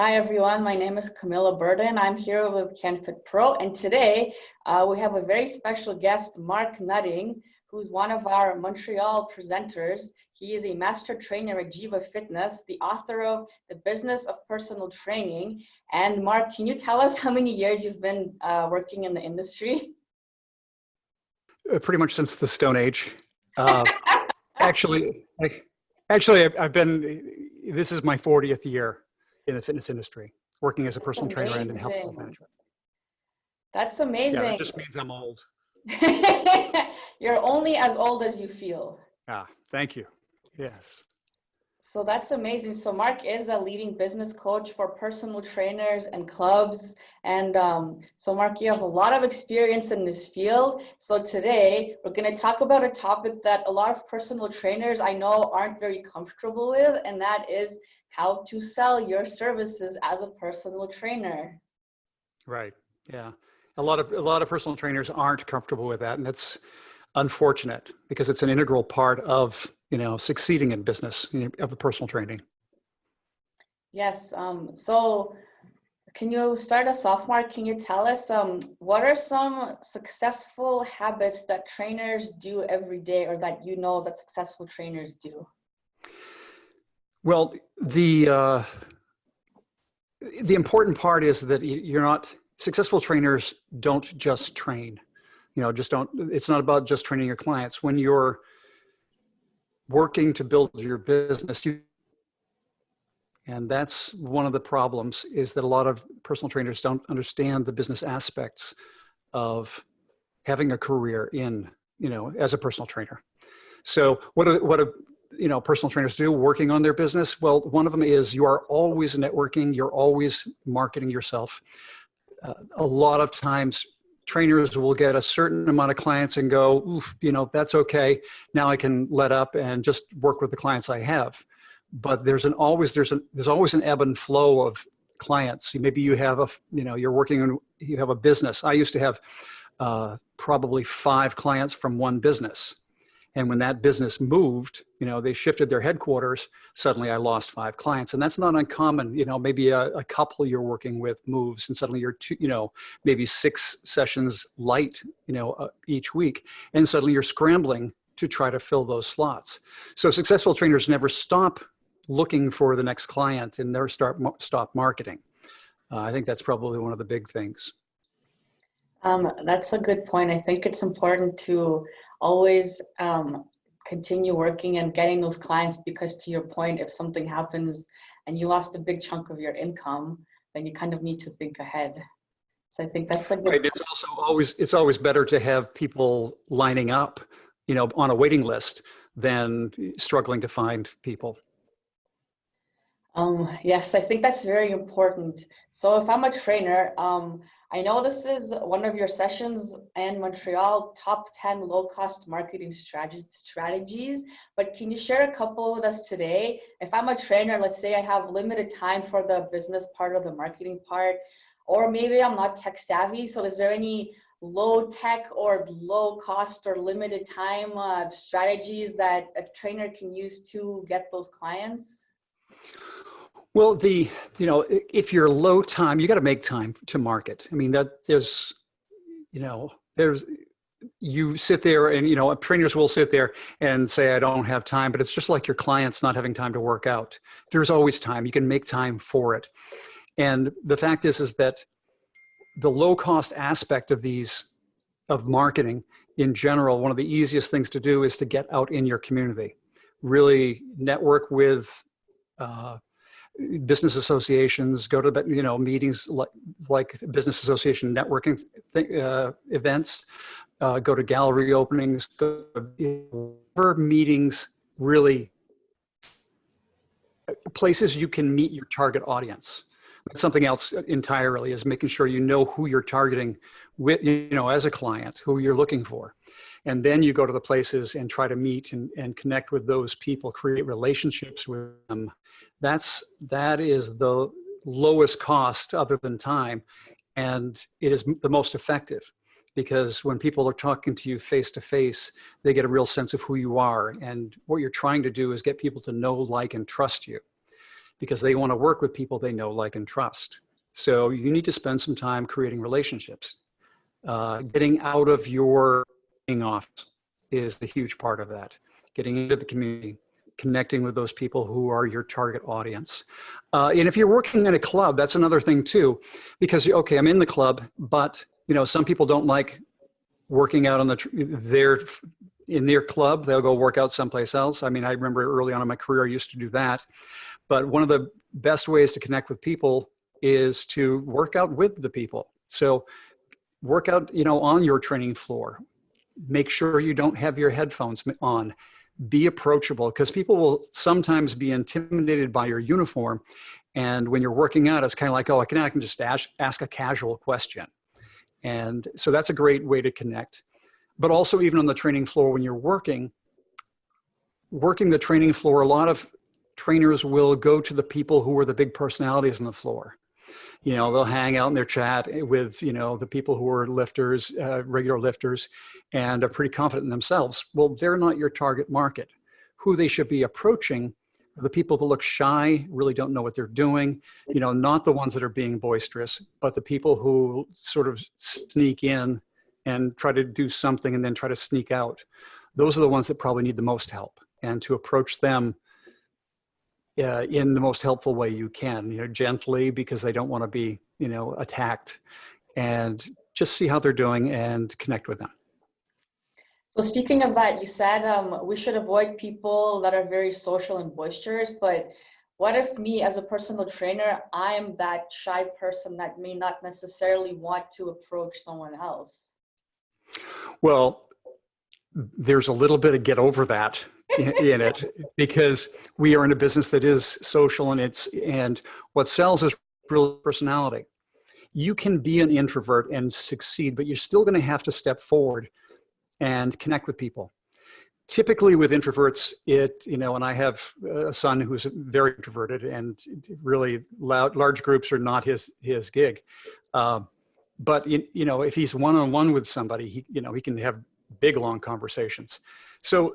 Hi everyone, my name is Camilla Burden. I'm here with canfitpro, and today we have a very special guest, Mark Nutting, who's one of our Montreal presenters. He is a master trainer at Jiva Fitness, the author of The Business of Personal Training. And Mark, can you tell us how many years you've been working in the industry? Pretty much since the Stone Age. Actually, I've been, this is my 40th year in the fitness industry, working as a personal trainer and in health management. That's amazing. Yeah, that just means I'm old. You're only as old as you feel. Ah, thank you. Yes. So that's amazing. So Mark is a leading business coach for personal trainers and clubs. And so Mark, you have a lot of experience in this field. So today we're going to talk about a topic that a lot of personal trainers I know aren't very comfortable with, and that is how to sell your services as a personal trainer. Right. Yeah. A lot of personal trainers aren't comfortable with that, and that's unfortunate because it's an integral part of succeeding in business, of the personal training. Yes. So can you start us off, Mark? Can you tell us what are some successful habits that trainers do every day, or that that successful trainers do? Well, the important part is that successful trainers don't just train. It's not about just training your clients. When you're working to build your business, and that's one of the problems, is that a lot of personal trainers don't understand the business aspects of having a career as a personal trainer. So what do personal trainers do working on their business? Well, one of them is you are always networking, you're always marketing yourself. A lot of times trainers will get a certain amount of clients and go, oof, that's okay. Now I can let up and just work with the clients I have. But there's always an ebb and flow of clients. Maybe you have you have a business. I used to have probably 5 clients from one business. And when that business moved, they shifted their headquarters, suddenly I lost 5 clients. And that's not uncommon. Maybe a couple you're working with moves and suddenly you're maybe 6 sessions light, each week. And suddenly you're scrambling to try to fill those slots. So successful trainers never stop looking for the next client and never stop marketing. I think that's probably one of the big things. That's a good point. I think it's important to always continue working and getting those clients, because to your point, if something happens and you lost a big chunk of your income, then you kind of need to think ahead. So I think that's a good point. It's also always better to have people lining up, on a waiting list than struggling to find people. Yes, I think that's very important. So if I'm a trainer, I know this is one of your sessions in Montreal, top 10 low-cost marketing strategies, but can you share a couple with us today? If I'm a trainer, let's say I have limited time for the business part or the marketing part, or maybe I'm not tech savvy. So is there any low tech or low cost or limited time strategies that a trainer can use to get those clients? Well, if you're low time, you got to make time to market. I mean, you sit there and, trainers will sit there and say, I don't have time, but it's just like your clients not having time to work out. There's always time. You can make time for it. And the fact is that the low cost aspect of marketing in general, one of the easiest things to do is to get out in your community, really network with, business associations, go to meetings like business association networking events, go to gallery openings, go to meetings, really places you can meet your target audience. That's something else entirely, is making sure you know who you're targeting with, as a client, who you're looking for. And then you go to the places and try to meet and connect with those people, create relationships with them. That is the lowest cost other than time. And it is the most effective, because when people are talking to you face to face, they get a real sense of who you are. And what you're trying to do is get people to know, like, and trust you. because they want to work with people they know, like, and trust. So you need to spend some time creating relationships. Getting out of your office is a huge part of that. Getting into the community, connecting with those people who are your target audience. And if you're working in a club, that's another thing too, because, okay, I'm in the club, but some people don't like working out on in their club. They'll go work out someplace else. I mean, I remember early on in my career, I used to do that. But one of the best ways to connect with people is to work out with the people. So work out, on your training floor. Make sure you don't have your headphones on. Be approachable, because people will sometimes be intimidated by your uniform. And when you're working out, it's kind of like, oh, I can just ask a casual question. And so that's a great way to connect. But also, even on the training floor, when you're working the training floor, a lot of trainers will go to the people who are the big personalities on the floor. They'll hang out in their chat with, the people who are lifters, regular lifters, and are pretty confident in themselves. Well, they're not your target market. Who they should be approaching are the people that look shy, really don't know what they're doing, not the ones that are being boisterous, but the people who sort of sneak in and try to do something and then try to sneak out. Those are the ones that probably need the most help, and to approach them in the most helpful way you can, gently, because they don't want to be, attacked, and just see how they're doing and connect with them. So speaking of that, you said we should avoid people that are very social and boisterous, but what if me as a personal trainer, I'm that shy person that may not necessarily want to approach someone else? Well, there's a little bit of get over that in it, because we are in a business that is social, and what sells is real personality. You can be an introvert and succeed, but you're still going to have to step forward and connect with people. Typically with introverts, and I have a son who's very introverted, and really large groups are not his gig. But if he's one-on-one with somebody, he can have big, long conversations. So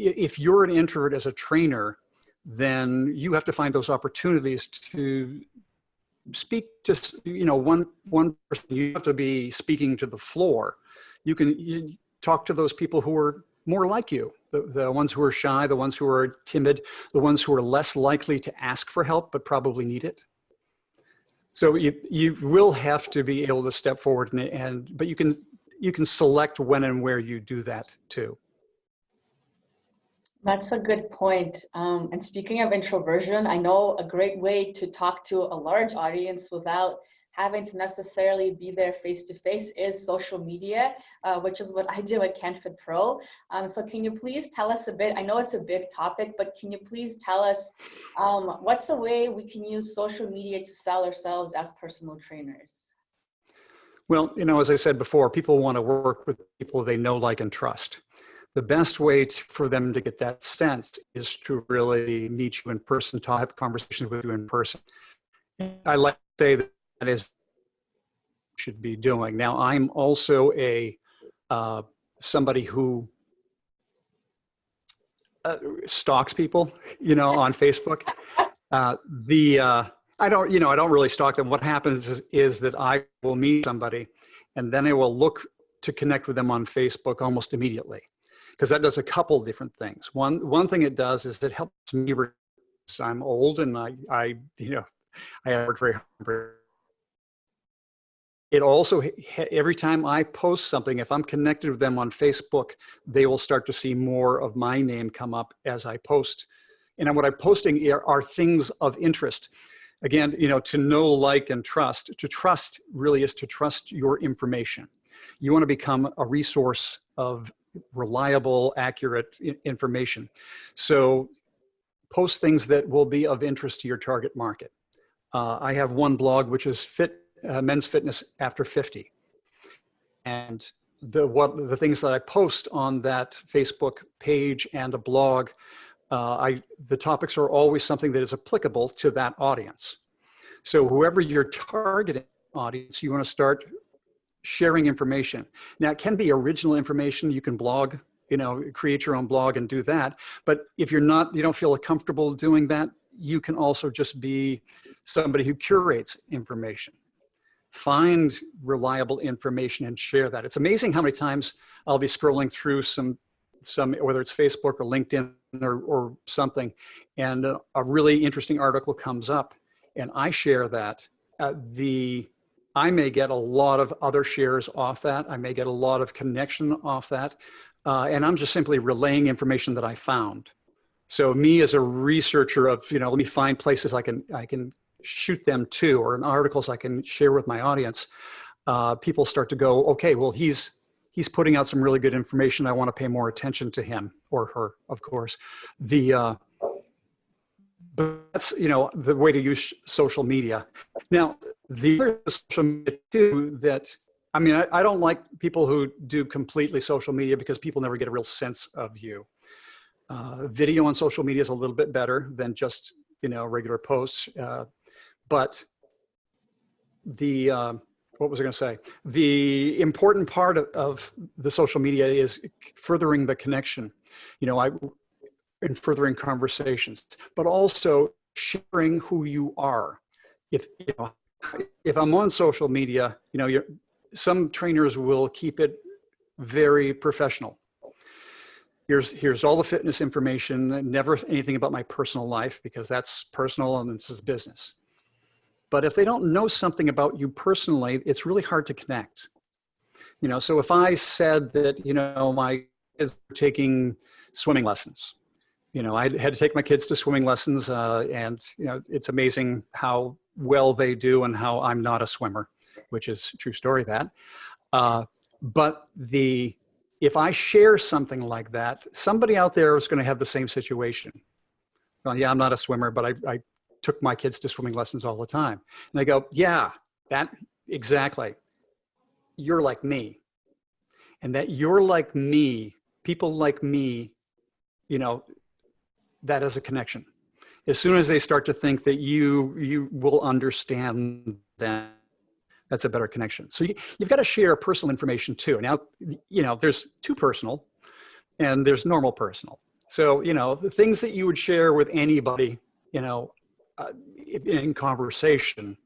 if you're an introvert as a trainer, then you have to find those opportunities to speak to, one person. You have to be speaking to the floor. You talk to those people who are more like you, the ones who are shy, the ones who are timid, the ones who are less likely to ask for help, but probably need it. So you will have to be able to step forward, but you can select when and where you do that too. That's a good point. And speaking of introversion, I know a great way to talk to a large audience without having to necessarily be there face-to-face is social media, which is what I do at canfitpro. So can you please tell us a bit, I know it's a big topic, but can you please tell us what's a way we can use social media to sell ourselves as personal trainers? Well, as I said before, people want to work with people they know, like, and trust. The best way for them to get that sense is to really meet you in person, to have conversations with you in person. I like to say that is should be doing. Now, I'm also somebody who stalks people, on Facebook. I don't really stalk them. What happens is that I will meet somebody, and then I will look to connect with them on Facebook almost immediately, because that does a couple different things. One thing it does is it helps me. I'm old, and I work very hard. It also, every time I post something, if I'm connected with them on Facebook, they will start to see more of my name come up as I post. And what I'm posting are things of interest. Again, to know, like, and trust. To trust really is to trust your information. You want to become a resource of reliable, accurate information. So post things that will be of interest to your target market. I have one blog, which is men's fitness after 50. And the things that I post on that Facebook page and a blog, the topics are always something that is applicable to that audience. So whoever your targeting audience, you want to start sharing information. Now, it can be original information. You can blog, create your own blog and do that. But if you don't feel comfortable doing that, you can also just be somebody who curates information. Find reliable information and share that. It's amazing how many times I'll be scrolling through some whether it's Facebook or LinkedIn or something, and a really interesting article comes up, and I share that. I may get a lot of other shares off that. I may get a lot of connection off that, and I'm just simply relaying information that I found. So me as a researcher of, let me find places I can shoot them to, or in articles I can share with my audience. People start to go, okay, well, he's putting out some really good information. I want to pay more attention to him or her, of course. But that's, the way to use social media. Now, the other social media too that, I don't like people who do completely social media because people never get a real sense of you. Video on social media is a little bit better than just, regular posts. But what was I going to say? The important part of the social media is furthering the connection, and furthering conversations, but also sharing who you are. If I'm on social media, some trainers will keep it very professional. Here's all the fitness information, never anything about my personal life because that's personal and this is business. But if they don't know something about you personally, it's really hard to connect. So if I said that, my kids are taking swimming lessons, I had to take my kids to swimming lessons, and it's amazing how well they do and how I'm not a swimmer, which is a true story that. But if I share something like that, somebody out there is going to have the same situation. Well, yeah, I'm not a swimmer, but I took my kids to swimming lessons all the time. And they go, yeah, that exactly. You're like me. And that you're like me, people like me, that is a connection. As soon as they start to think that you will understand that, that's a better connection. So you've got to share personal information too. Now, there's too personal and there's normal personal. So, the things that you would share with anybody, in conversation,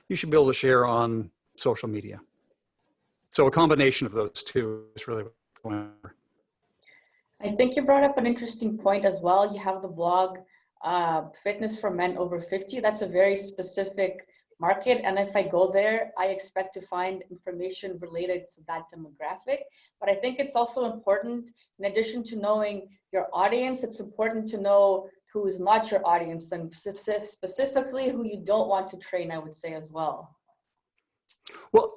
you should be able to share on social media. So a combination of those two is really what I'm going for. I think you brought up an interesting point as well. You have the blog, Fitness for Men Over 50. That's a very specific market. And if I go there, I expect to find information related to that demographic. But I think it's also important, in addition to knowing your audience, it's important to know who is not your audience, and specifically who you don't want to train, I would say as well. Well,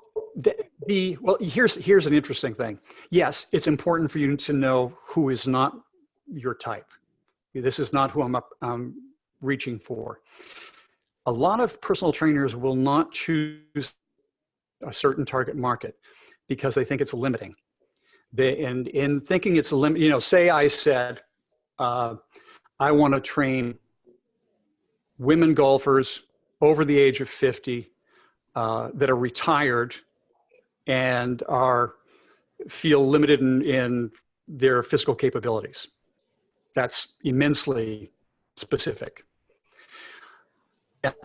here's an interesting thing. Yes, it's important for you to know who is not your type. This is not who I'm reaching for. A lot of personal trainers will not choose a certain target market because they think it's limiting. And in thinking it's a limit, say I said, I want to train women golfers over the age of 50 that are retired and feel limited in their physical capabilities. That's immensely specific.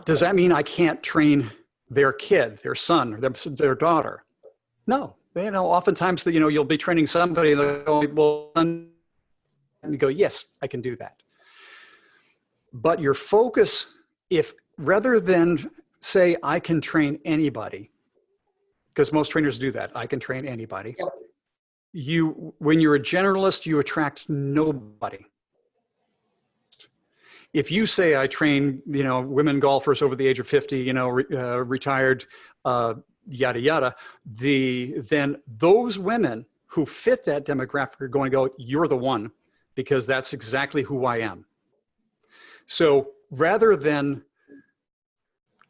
Does that mean I can't train their kid, their son, or their daughter? No. Oftentimes you'll be training somebody and they'll go, well, and you go, yes, I can do that. But your focus, if rather than say I can train anybody, because most trainers do that, I can train anybody. Yep. When you're a generalist, you attract nobody. If you say I train, women golfers over the age of 50, retired, yada yada, then those women who fit that demographic are going to go, you're the one, because that's exactly who I am. So rather than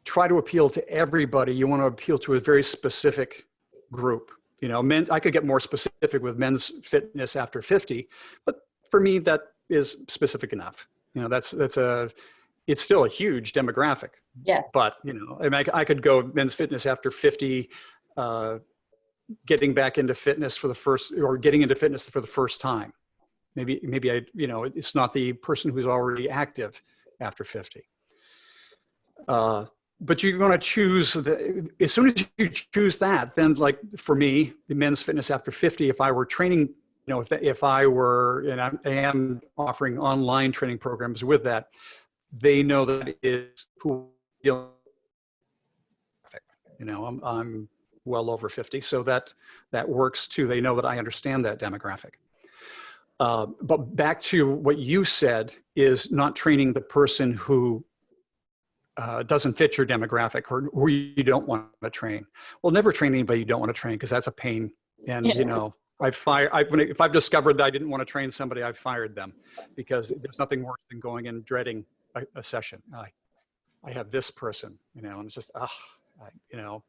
try to appeal to everybody, you want to appeal to a very specific group. Men, I could get more specific with men's fitness after 50, but for me, that is specific enough. It's still a huge demographic. Yes. But, I could go men's fitness after 50, getting back into fitness getting into fitness for the first time. Maybe it's not the person who's already active after 50. But you're going to choose, as soon as you choose that, then like for me, the men's fitness after 50, if I were training, you know, if I were, and I am offering online training programs with that, they know that it is who, you know, I'm well over 50, so that works too. They know that I understand that demographic. But back to what you said is not training the person who doesn't fit your demographic or who you don't want to train. Well, never train anybody you don't want to train, because that's a pain. And you know, if I've discovered that I didn't want to train somebody, I've fired them, because there's nothing worse than going and dreading a session. I have this person, you know, and it's just, you know,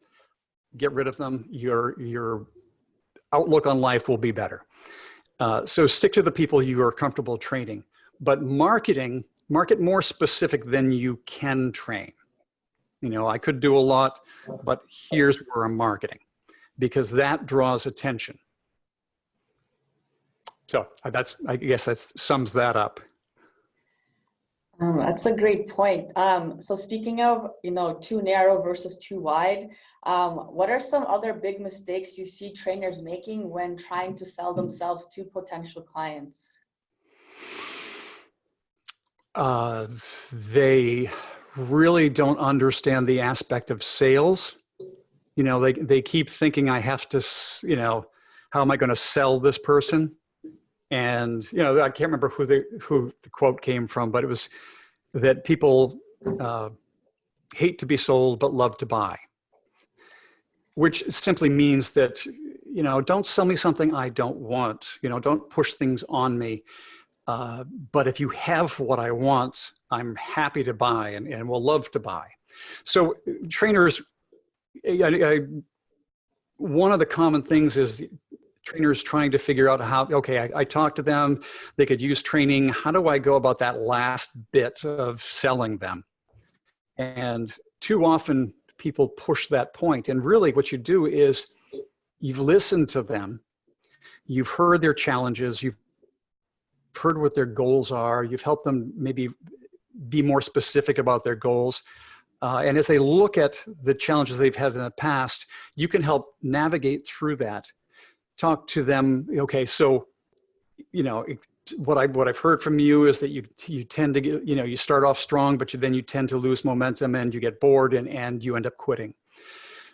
get rid of them. Your outlook on life will be better. So stick to the people you are comfortable training, but market more specific than you can train. You know, I could do a lot, but here's where I'm marketing, because that draws attention. So I guess that sums that up. That's a great point. So speaking of, you know, too narrow versus too wide, what are some other big mistakes you see trainers making when trying to sell themselves to potential clients? They really don't understand the aspect of sales. You know, they keep thinking I have to, you know, how am I going to sell this person? And, you know, I can't remember who the quote came from, but it was that people hate to be sold, but love to buy, which simply means that, you know, don't sell me something I don't want, you know, don't push things on me. But if you have what I want, I'm happy to buy and will love to buy. So trainers, one of the common things is trainers trying to figure out how, okay, I talked to them, they could use training. How do I go about that last bit of selling them? And too often people push that point. And really what you do is you've listened to them, you've heard their challenges, you've heard what their goals are, you've helped them maybe be more specific about their goals. And as they look at the challenges they've had in the past, you can help navigate through that. Talk to them, okay, so, you know, what I've heard from you is that you tend to get, you know, you start off strong, but then you tend to lose momentum and you get bored and you end up quitting.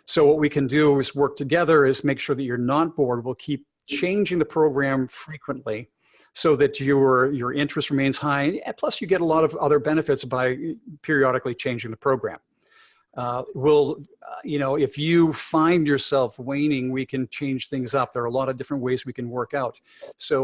So what we can do is work together is make sure that you're not bored. We'll keep changing the program frequently so that your interest remains high. Plus you get a lot of other benefits by periodically changing the program. You know, if you find yourself waning, we can change things up. There are a lot of different ways we can work out. So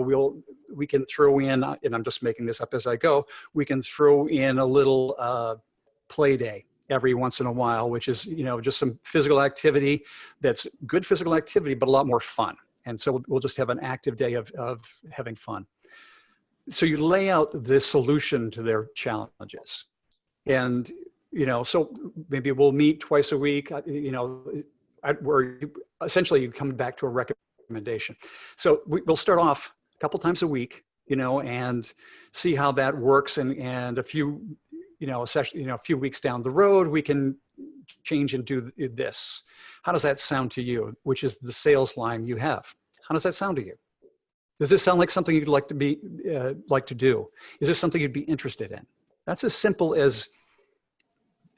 we can throw in, and I'm just making this up as I go, we can throw in a little play day every once in a while, which is, you know, just some physical activity that's good physical activity, but a lot more fun. And so we'll just have an active day of having fun. So you lay out the solution to their challenges. And you know, so maybe we'll meet twice a week, you know, where essentially you come back to a recommendation. So we'll start off a couple times a week, you know, and see how that works. And a few, you know, a few weeks down the road, we can change and do this. How does that sound to you? Which is the sales line you have. How does that sound to you? Does this sound like something you'd like to do? Is this something you'd be interested in? That's as simple as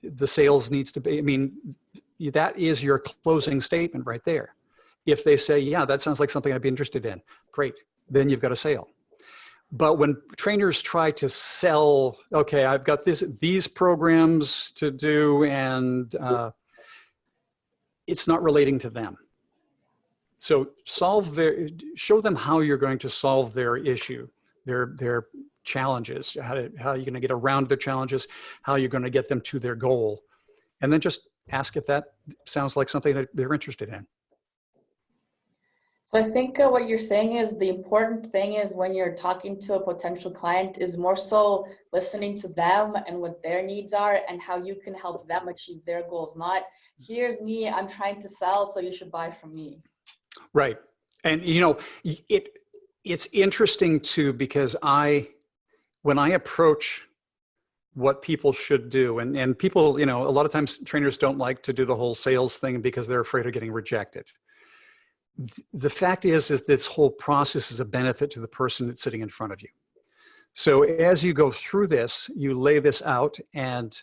the sales needs to be. I mean, that is your closing statement right there. If they say, yeah, that sounds like something I'd be interested in, great, then you've got a sale. But when trainers try to sell, okay, I've got these programs to do, and it's not relating to them. So show them how you're going to solve their issue, their challenges, how you're going to get around their challenges, how you're going to get them to their goal. And then just ask if that sounds like something that they're interested in. So I think what you're saying is the important thing is when you're talking to a potential client is more so listening to them and what their needs are and how you can help them achieve their goals. Not, here's me, I'm trying to sell, so you should buy from me. Right. And, you know, it's interesting too, because when I approach what people should do. And people, a lot of times trainers don't like to do the whole sales thing because they're afraid of getting rejected. The fact is this whole process is a benefit to the person that's sitting in front of you. So as you go through this, you lay this out, and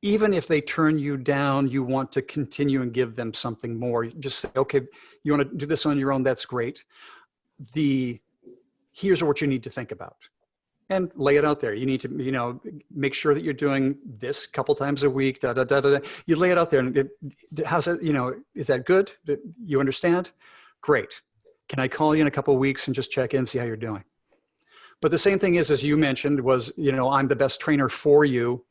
even if they turn you down, you want to continue and give them something more. You just say, okay, you want to do this on your own, that's great. Here's what you need to think about. And lay it out there. You need to, make sure that you're doing this a couple times a week, da, da, da, da, da. You lay it out there, and how's it, is that good? You understand? Great. Can I call you in a couple of weeks and just check in, see how you're doing? But the same thing is, as you mentioned, was, I'm the best trainer for you.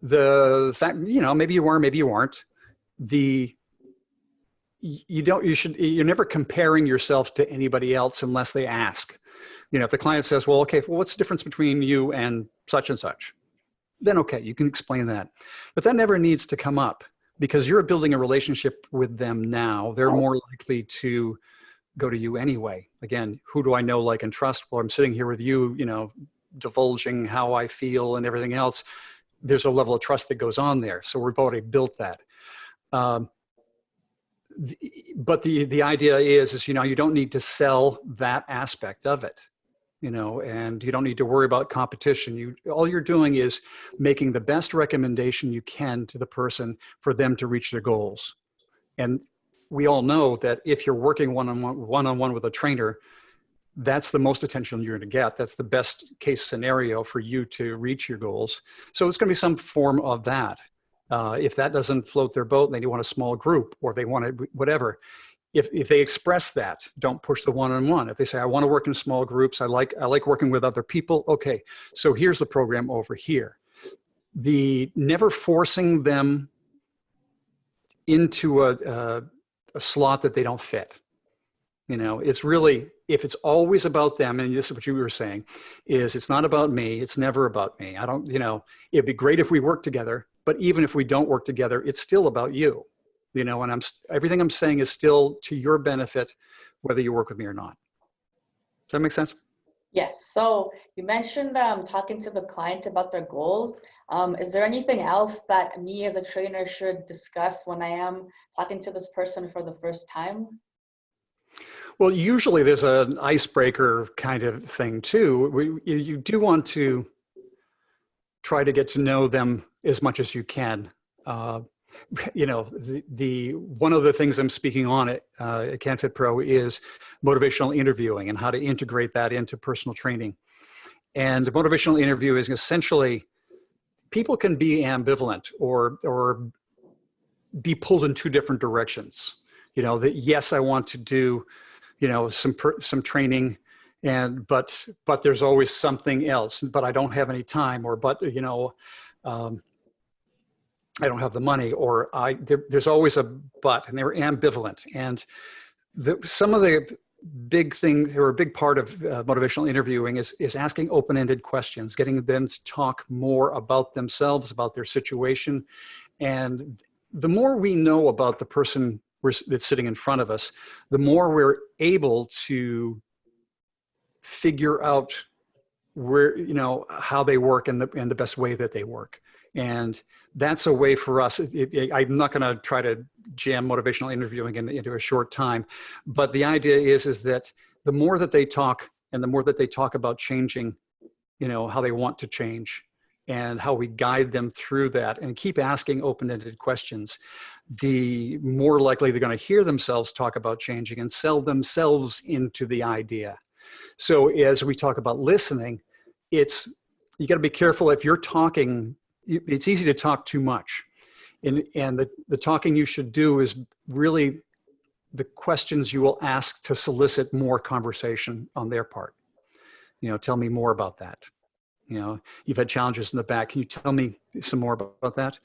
The fact, maybe you were, maybe you weren't. You're never comparing yourself to anybody else unless they ask. If the client says, well, okay, well, what's the difference between you and such, then okay, you can explain that. But that never needs to come up, because you're building a relationship with them now. They're more likely to go to you anyway. Again, who do I know, like, and trust? Well, I'm sitting here with you, divulging how I feel and everything else. There's a level of trust that goes on there. So we've already built that. But the idea is, you don't need to sell that aspect of it. And you don't need to worry about competition. All you're doing is making the best recommendation you can to the person for them to reach their goals. And we all know that if you're working one-on-one with a trainer, that's the most attention you're going to get. That's the best case scenario for you to reach your goals. So it's going to be some form of that. If that doesn't float their boat, and they want a small group, or they want to, whatever. If they express that, don't push the one-on-one. If they say, I want to work in small groups, I like working with other people. Okay, so here's the program over here. Never forcing them into a slot that they don't fit. It's really, if it's always about them, and this is what you were saying, is it's not about me. It's never about me. I don't, it'd be great if we work together, but even if we don't work together, it's still about you. And everything I'm saying is still to your benefit, whether you work with me or not. Does that make sense? Yes. So you mentioned talking to the client about their goals. Is there anything else that me as a trainer should discuss when I am talking to this person for the first time? Well, usually there's an icebreaker kind of thing too. You do want to try to get to know them as much as you can. One of the things I'm speaking on at canfitpro is motivational interviewing and how to integrate that into personal training. And motivational interview is essentially, people can be ambivalent or be pulled in two different directions. That yes, I want to do, some training, but there's always something else, but I don't have any time, or I don't have the money, or there's always a but, and they're ambivalent. And some of the big things, or a big part of motivational interviewing is asking open-ended questions, getting them to talk more about themselves, about their situation. And the more we know about the person that's sitting in front of us, the more we're able to figure out where, how they work and the best way that they work. And that's a way for us. I'm not going to try to jam motivational interviewing into a short time, but the idea is that the more that they talk, and the more that they talk about changing, how they want to change, and how we guide them through that, and keep asking open-ended questions, the more likely they're going to hear themselves talk about changing and sell themselves into the idea. So as we talk about listening, you got to be careful. If you're talking, it's easy to talk too much. And the talking you should do is really the questions you will ask to solicit more conversation on their part. Tell me more about that. You've had challenges in the back. Can you tell me some more about that?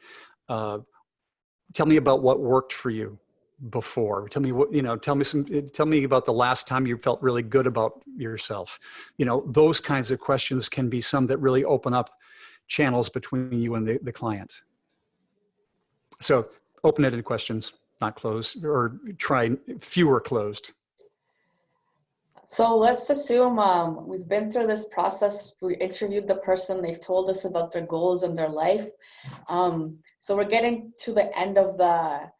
Tell me about what worked for you before. Tell me tell me about the last time you felt really good about yourself. Those kinds of questions can be some that really open up channels between you and the client. So open-ended questions, not closed, or try fewer closed. So let's assume we've been through this process. We interviewed the person, they've told us about their goals in their life. So we're getting to the end of the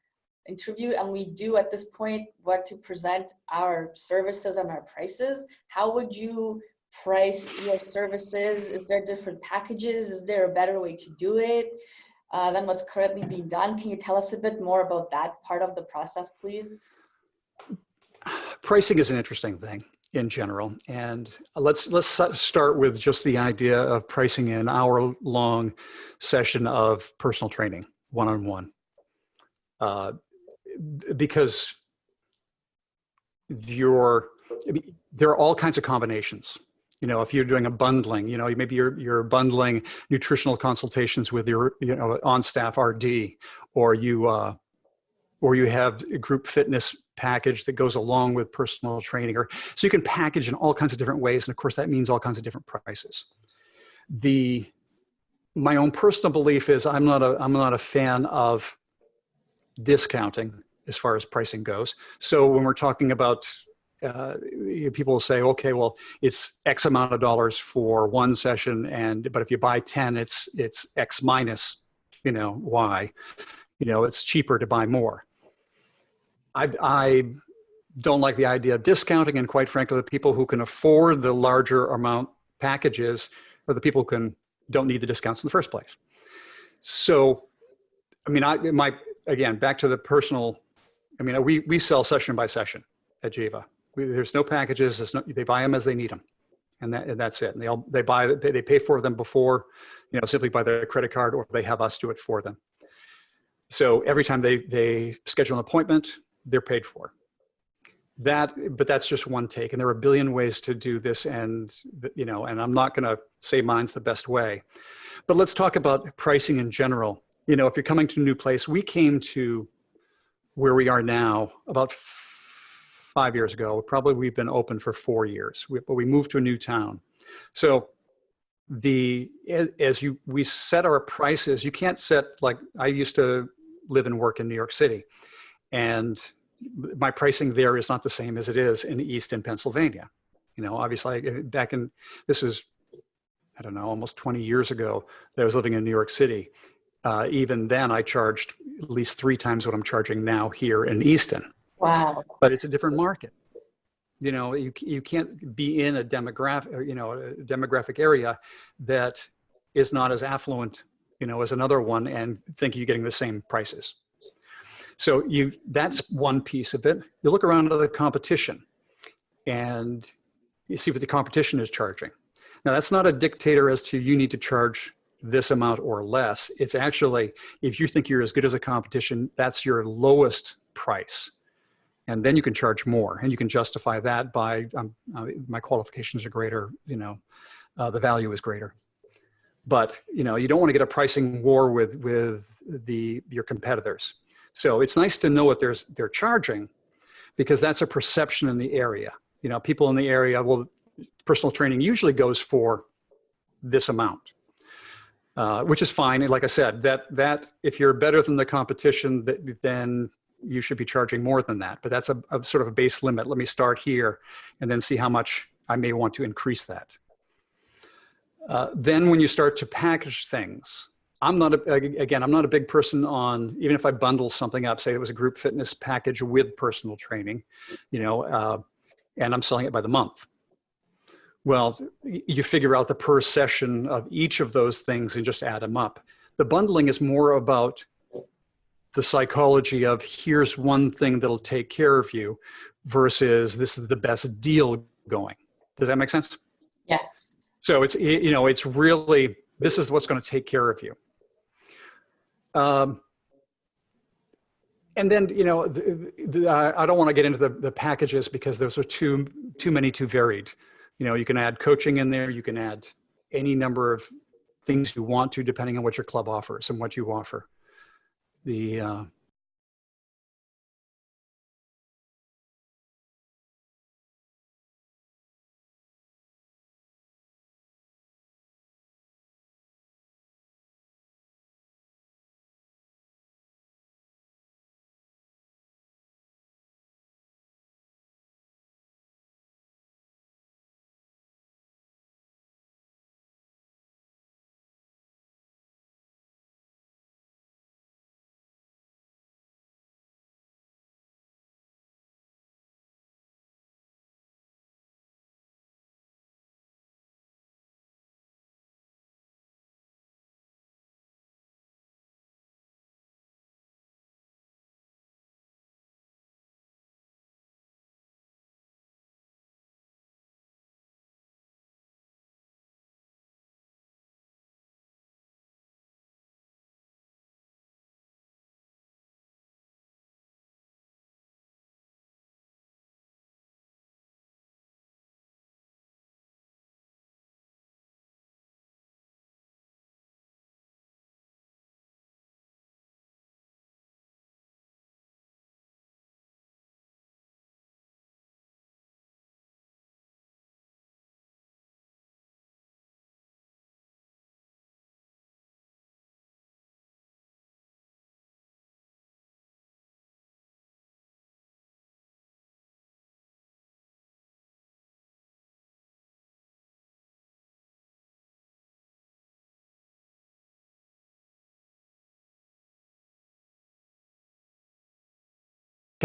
interview, and we do at this point want to present our services and our prices. How would you price your services? Is there different packages? Is there a better way to do it than what's currently being done? Can you tell us a bit more about that part of the process, please? Pricing is an interesting thing in general, and let's start with just the idea of pricing an hour-long session of personal training, one-on-one, because there are all kinds of combinations. You know, if you're doing a bundling, you know, maybe you're bundling nutritional consultations with your, you know, on-staff RD, or you have a group fitness package that goes along with personal training, or so you can package in all kinds of different ways, and of course that means all kinds of different prices. My own personal belief is I'm not a fan of discounting as far as pricing goes. So when we're talking about people will say, okay, well, it's X amount of dollars for one session, but if you buy 10, it's X minus, you know, Y. You know, it's cheaper to buy more. I don't like the idea of discounting, and quite frankly, the people who can afford the larger amount packages are the people who don't need the discounts in the first place. So, I mean, again, back to the personal, I mean, we sell session by session at Jiva. There's no packages. They buy them as they need them, and that's it. And they pay for them before, you know, simply by their credit card, or they have us do it for them. So every time they schedule an appointment, they're paid for. But that's just one take, and there are a billion ways to do this, and you know, and I'm not going to say mine's the best way. But let's talk about pricing in general. You know, if you're coming to a new place, we came to where we are now about 5 years ago. Probably we've been open for 4 years, but we moved to a new town. So we set our prices. You can't set, like, I used to live and work in New York City, and my pricing there is not the same as it is in Easton, Pennsylvania. You know, obviously this was, I don't know, almost 20 years ago that I was living in New York City. Even then I charged at least 3 times what I'm charging now here in Easton. Wow. But it's a different market. You know, you can't be in a demographic area that is not as affluent, you know, as another one and think you're getting the same prices. So that's one piece of it. You look around at the competition and you see what the competition is charging. Now, that's not a dictator as to you need to charge this amount or less. It's actually, if you think you're as good as a competition, that's your lowest price. And then you can charge more, and you can justify that by my qualifications are greater, you know, the value is greater. But, you know, you don't want to get a pricing war with your competitors. So it's nice to know what they're charging, because that's a perception in the area. You know, people in the area, well, personal training usually goes for this amount, which is fine. And like I said, that if you're better than the competition, then you should be charging more than that. But that's a sort of a base limit. Let me start here and then see how much I may want to increase that. Then when you start to package things, I'm not a big person on, even if I bundle something up, say it was a group fitness package with personal training, you know, and I'm selling it by the month. Well, you figure out the per session of each of those things and just add them up. The bundling is more about the psychology of here's one thing that'll take care of you versus this is the best deal going. Does that make sense? Yes. So it's, you know, it's really, this is what's going to take care of you. And then, you know, I don't want to get into the packages because those are too many, too varied. You know, you can add coaching in there. You can add any number of things you want to, depending on what your club offers and what you offer.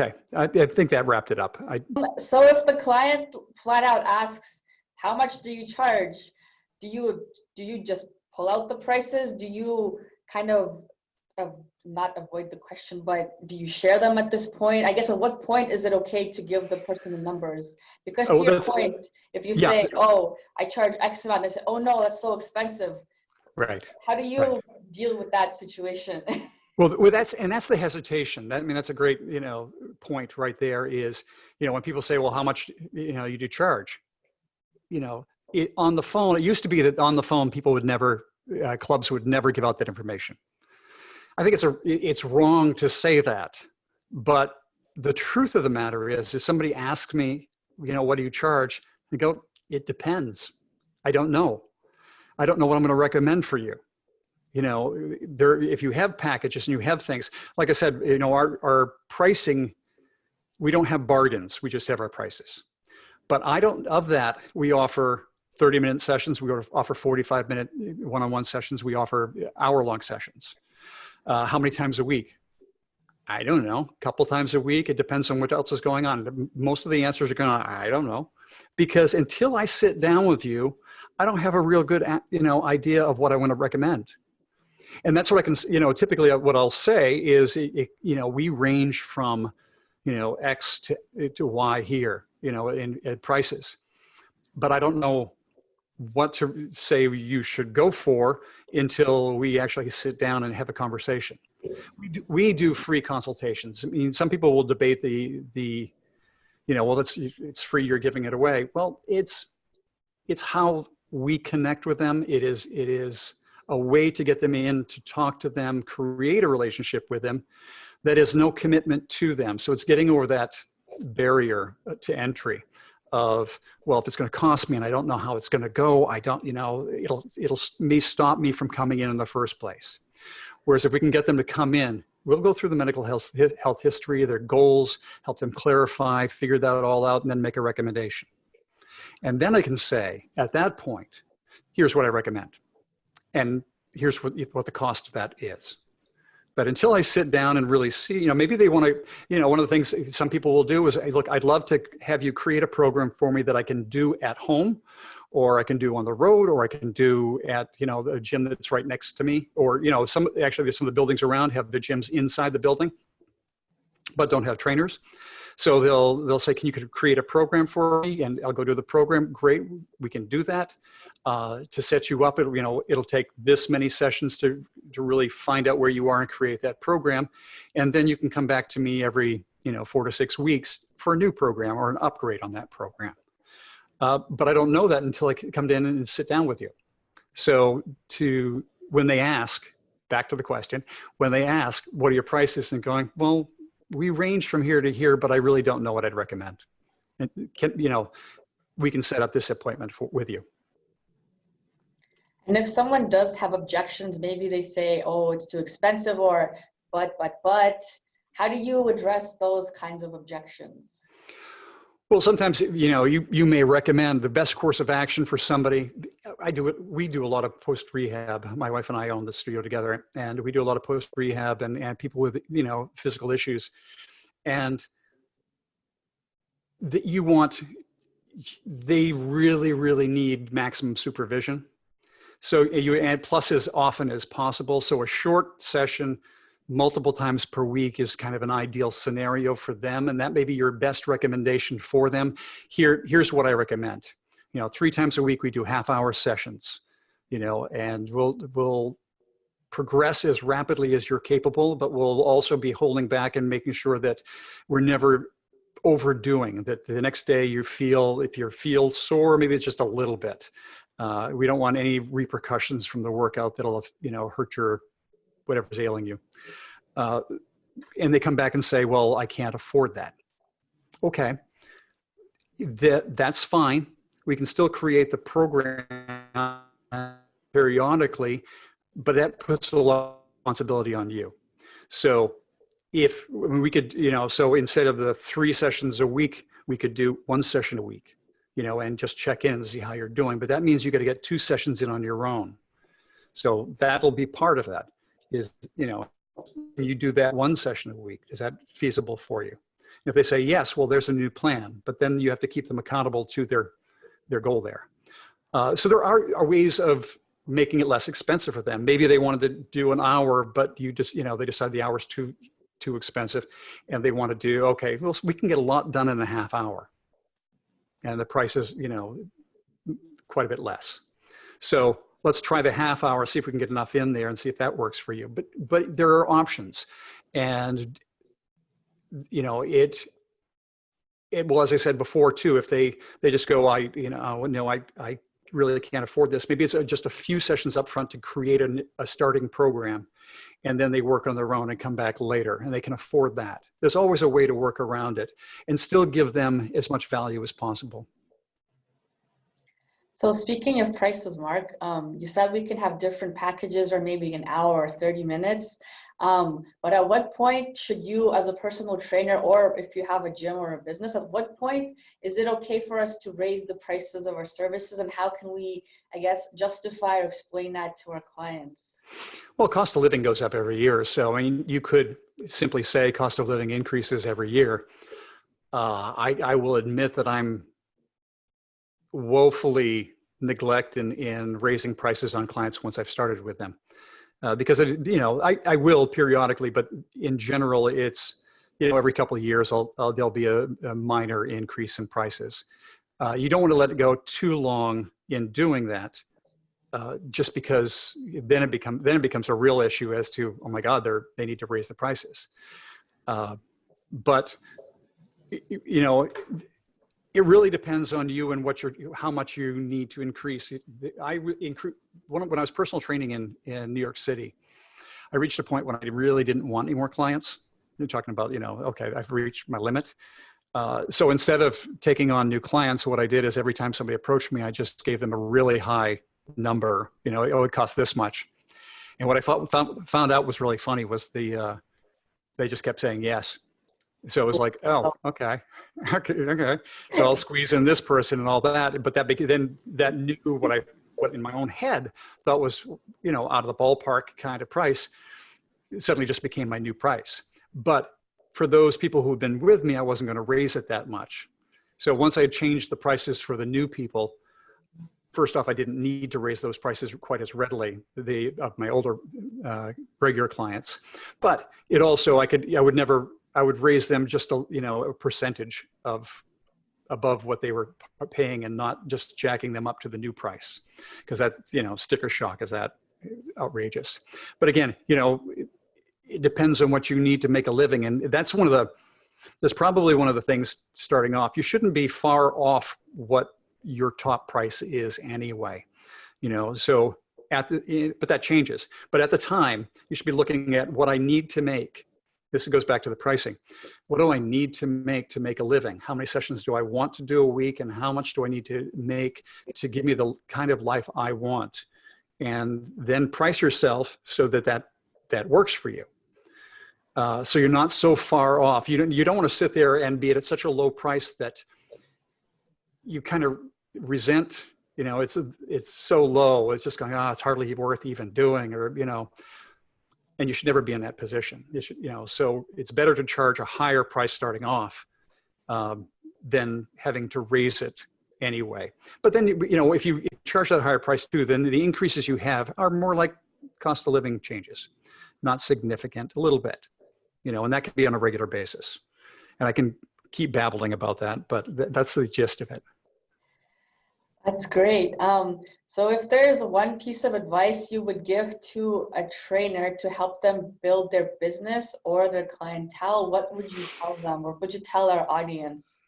Okay, I think that wrapped it up. So if the client flat out asks, how much do you charge? Do you just pull out the prices? Do you kind of not avoid the question, but do you share them at this point? I guess at what point is it okay to give the person the numbers? Because to Oh, your point, if you yeah, say, oh, I charge X amount, and they say, oh no, that's so expensive. right. How do you Right. deal with that situation? Well, that's the hesitation. I mean, that's a great, point right there is, when people say, well, how much, you do charge, on the phone, it used to be that on the phone, people would never, clubs would never give out that information. I think it's wrong to say that, but the truth of the matter is, if somebody asks me, what do you charge? I go, it depends. I don't know. I don't know what I'm going to recommend for you. If you have packages and you have things, like I said, our pricing, we don't have bargains. We just have our prices. But of that, we offer 30-minute sessions. We offer 45-minute one-on-one sessions. We offer hour-long sessions. How many times a week? I don't know. A couple times a week. It depends on what else is going on. Most of the answers are going on, I don't know. Because until I sit down with you, I don't have a real good, idea of what I want to recommend. And that's what I can, typically what I'll say is, we range from, X to Y here, in prices. But I don't know what to say you should go for until we actually sit down and have a conversation. We do free consultations. I mean, some people will debate well, it's free, you're giving it away. Well, it's how we connect with them. It is a way to get them in, to talk to them, create a relationship with them that is no commitment to them. So it's getting over that barrier to entry of, well, if it's going to cost me and I don't know how it's going to go, I don't, it'll may stop me from coming in the first place. Whereas if we can get them to come in, we'll go through the medical health history, their goals, help them clarify, figure that all out, and then make a recommendation. And then I can say, at that point, here's what I recommend. And here's what the cost of that is. But until I sit down and really see, maybe they want to, one of the things some people will do is, hey, look, I'd love to have you create a program for me that I can do at home, or I can do on the road, or I can do at, the gym that's right next to me, or, actually there's some of the buildings around have the gyms inside the building, but don't have trainers. So they'll say, can you create a program for me? And I'll go do the program. Great, we can do that. To set you up, it'll take this many sessions to really find out where you are and create that program. And then you can come back to me every 4 to 6 weeks for a new program or an upgrade on that program. But I don't know that until I come in and sit down with you. So when they ask, back to the question, when they ask, what are your prices? And going, well, we range from here to here, but I really don't know what I'd recommend. And we can set up this appointment with you. And if someone does have objections, maybe they say, oh, it's too expensive, or but, how do you address those kinds of objections? Well, sometimes, you may recommend the best course of action for somebody. We do a lot of post-rehab. My wife and I own the studio together, and we do a lot of post-rehab and people with, physical issues. And they really, really need maximum supervision. So you add plus as often as possible. So a short session multiple times per week is kind of an ideal scenario for them. And that may be your best recommendation for them. Here's what I recommend. 3 times a week, we do half-hour sessions, and we'll progress as rapidly as you're capable, but we'll also be holding back and making sure that we're never overdoing, that the next day if you feel sore, maybe it's just a little bit. We don't want any repercussions from the workout that'll, hurt your whatever's ailing you. And they come back and say, well, I can't afford that. Okay, that's fine. We can still create the program periodically, but that puts a lot of responsibility on you. So if we could, so instead of the 3 sessions a week, we could do 1 session a week, and just check in and see how you're doing. But that means you got to get 2 sessions in on your own. So that'll be part of that is, you do that 1 session a week. Is that feasible for you? If they say yes, well, there's a new plan, but then you have to keep them accountable to their goal there. So there are ways of making it less expensive for them. Maybe they wanted to do an hour, but you just, they decide the hour's too expensive, and they want to do, okay, well, we can get a lot done in a half hour, and the price is, quite a bit less. So let's try the half hour, see if we can get enough in there and see if that works for you. But there are options. And, well, as I said before too, if they just go, I really can't afford this. Maybe it's just a few sessions up front to create a starting program, and then they work on their own and come back later, and they can afford that. There's always a way to work around it and still give them as much value as possible. So speaking of prices, Mark, you said we can have different packages or maybe an hour or 30 minutes. But at what point should you, as a personal trainer, or if you have a gym or a business, at what point is it okay for us to raise the prices of our services, and how can we, I guess, justify or explain that to our clients? Well, cost of living goes up every year. So, you could simply say cost of living increases every year. I will admit that I'm woefully neglected in raising prices on clients once I've started with them. Because I will periodically, but in general, it's every couple of years there'll be a minor increase in prices. You don't want to let it go too long in doing that, just because then it becomes a real issue as to, oh my God, they need to raise the prices. But it really depends on you and how much you need to increase. When I was personal training in New York City, I reached a point when I really didn't want any more clients. You're talking about, okay, I've reached my limit. So instead of taking on new clients, what I did is every time somebody approached me, I just gave them a really high number. It would cost this much. And what I found out was really funny was they just kept saying yes. So it was like, oh, okay. So I'll squeeze in this person and all that. But then that knew what in my own head thought was, out of the ballpark kind of price, suddenly just became my new price. But for those people who had been with me, I wasn't going to raise it that much. So once I had changed the prices for the new people, first off, I didn't need to raise those prices quite as readily, of my older regular clients. But it also, I would raise them just a percentage above what they were paying, and not just jacking them up to the new price, because that, sticker shock is that outrageous. But again, it depends on what you need to make a living. And that's probably one of the things starting off. You shouldn't be far off what your top price is anyway, so but that changes. But at the time, you should be looking at what I need to make. This goes back to the pricing. What do I need to make a living? How many sessions do I want to do a week? And how much do I need to make to give me the kind of life I want? And then price yourself so that works for you. So you're not so far off. You don't want to sit there and be at such a low price that you kind of resent, it's so low. It's just going, it's hardly worth even doing, or, and you should never be in that position. You should, so it's better to charge a higher price starting off than having to raise it anyway. But then, if you charge that higher price too, then the increases you have are more like cost of living changes, not significant, a little bit, and that can be on a regular basis. And I can keep babbling about that, but that's the gist of it. That's great. So if there's one piece of advice you would give to a trainer to help them build their business or their clientele, what would you tell them, or would you tell our audience?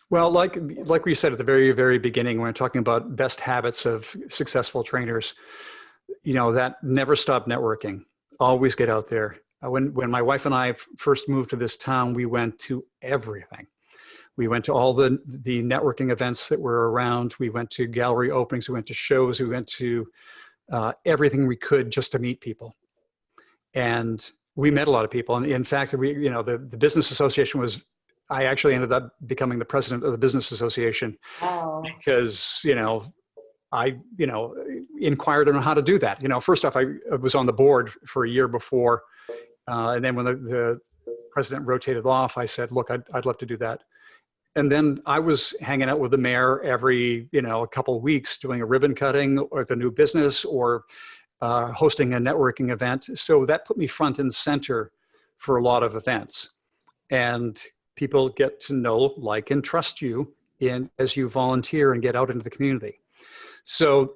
Well, like we said at the very, very beginning, when we're talking about best habits of successful trainers, that never stop networking. Always get out there. When my wife and I first moved to this town, we went to everything. We went to all the networking events that were around. We went to gallery openings. We went to shows. We went to everything we could just to meet people. And we met a lot of people. And in fact, the business association I actually ended up becoming the president of the business association. Wow. Because, I inquired on how to do that. First off, I was on the board for a year before. And then when president rotated off, I said, look, I'd love to do that. And then I was hanging out with the mayor every, a couple of weeks doing a ribbon cutting or the new business or hosting a networking event. So that put me front and center for a lot of events. And people get to know, like, and trust you as you volunteer and get out into the community. So,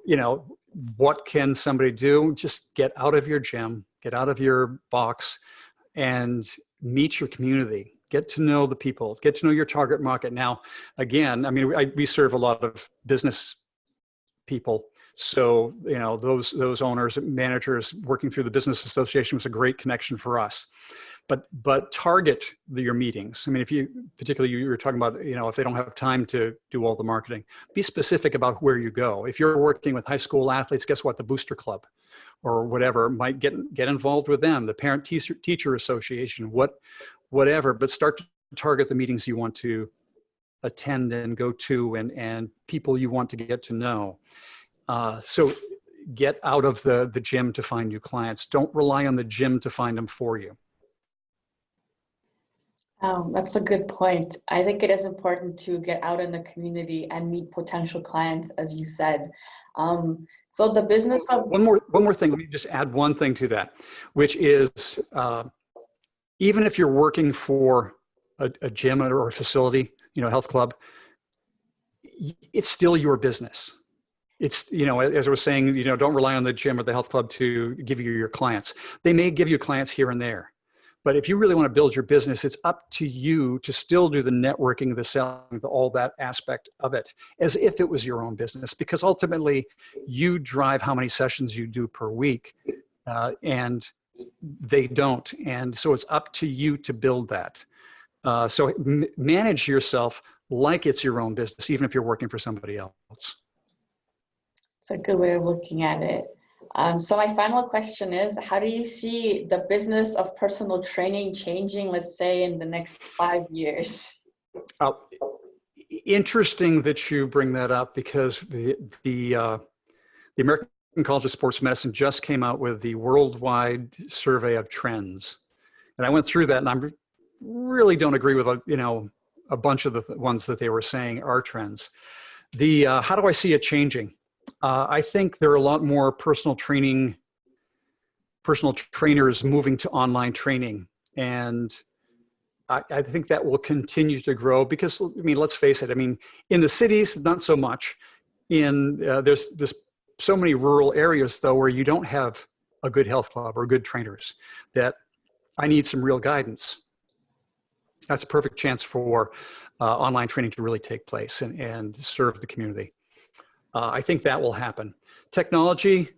what can somebody do? Just get out of your gym, get out of your box and meet your community. Get to know the people, get to know your target market. Now, again, we serve a lot of business people. So, those owners, managers working through the business association was a great connection for us. But target your meetings. If you were talking about, if they don't have time to do all the marketing, be specific about where you go. If you're working with high school athletes, guess what? The Booster Club or whatever, might get involved with them, the Parent Teacher Association, whatever, but start to target the meetings you want to attend and go to and people you want to get to know. So get out of the gym to find new clients. Don't rely on the gym to find them for you. That's a good point. I think it is important to get out in the community and meet potential clients, as you said. So the business of— One more thing, let me just add one thing to that, which is even if you're working for a gym or a facility, health club, it's still your business. It's, as I was saying, don't rely on the gym or the health club to give you your clients. They may give you clients here and there. But if you really want to build your business, it's up to you to still do the networking, the selling, all that aspect of it, as if it was your own business, because ultimately you drive how many sessions you do per week, and they don't. And so it's up to you to build that. So manage yourself like it's your own business, even if you're working for somebody else. It's a good way of looking at it. So my final question is, how do you see the business of personal training changing, let's say, in the next 5 years? Interesting that you bring that up, because the American College of Sports Medicine just came out with the worldwide survey of trends. And I went through that, and I really don't agree with, a bunch of the ones that they were saying are trends. How do I see it changing? I think there are a lot more personal trainers moving to online training. And I think that will continue to grow because, let's face it, in the cities, not so much. There's so many rural areas, though, where you don't have a good health club or good trainers, that I need some real guidance. That's a perfect chance for online training to really take place and serve the community. I think that will happen. Technology,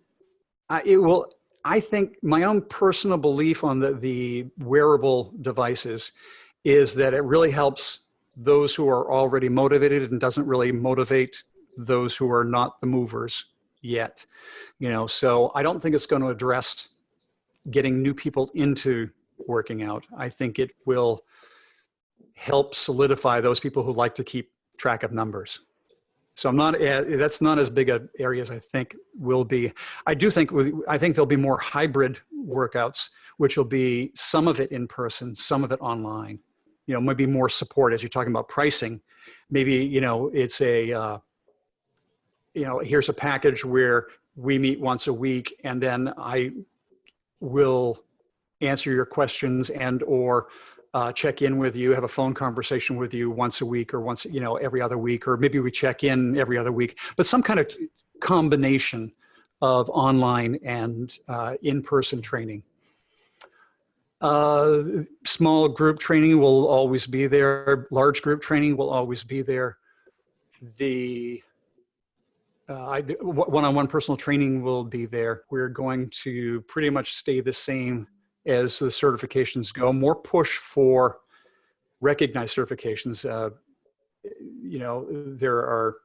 it will. I think my own personal belief on the wearable devices is that it really helps those who are already motivated and doesn't really motivate those who are not the movers yet. So I don't think it's going to address getting new people into working out. I think it will help solidify those people who like to keep track of numbers. So that's not as big an area as I think will be. I think there'll be more hybrid workouts, which will be some of it in person, some of it online. Maybe more support as you're talking about pricing. Maybe, it's here's a package where we meet once a week and then I will answer your questions or check in with you, have a phone conversation with you once a week or once, every other week, or maybe we check in every other week, but some kind of combination of online and in-person training. Small group training will always be there. Large group training will always be there. The one-on-one personal training will be there. We're going to pretty much stay the same as the certifications go. More push for recognized certifications. There are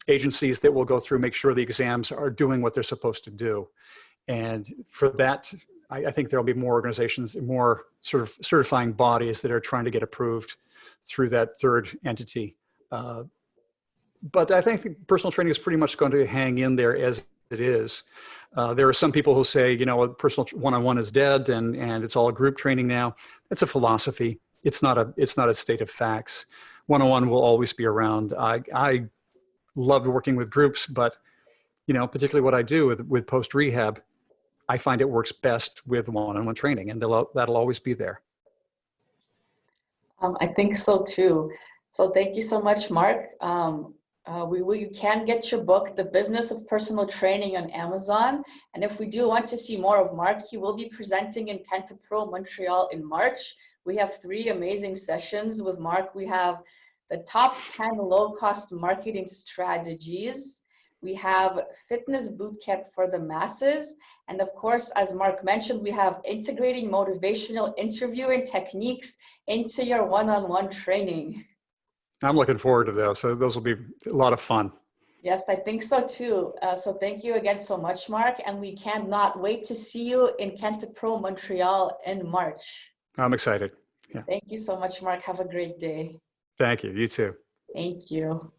agencies that will go through, make sure the exams are doing what they're supposed to do. And for that, I think there'll be more organizations, more sort of certifying bodies that are trying to get approved through that third entity. But I think personal training is pretty much going to hang in there as it is. There are some people who say, you know, a personal one-on-one is dead and it's all group training now. That's a philosophy. It's not a state of facts. One-on-one will always be around. I loved working with groups, but, you know, particularly what I do with post-rehab, I find it works best with one-on-one training, and that'll always be there. I think so too. So thank you so much, Mark. You can get your book, The Business of Personal Training, on Amazon. And if we do want to see more of Mark, he will be presenting in canfitpro Montreal in March. We have 3 amazing sessions with Mark. We have the top 10 low-cost marketing strategies. We have fitness bootcamp for the masses. And of course, as Mark mentioned, we have integrating motivational interviewing techniques into your one-on-one training. I'm looking forward to those. So those will be a lot of fun. Yes, I think so too. So thank you again so much, Mark. And we cannot wait to see you in canfitpro Montreal in March. I'm excited. Yeah. Thank you so much, Mark. Have a great day. Thank you. You too. Thank you.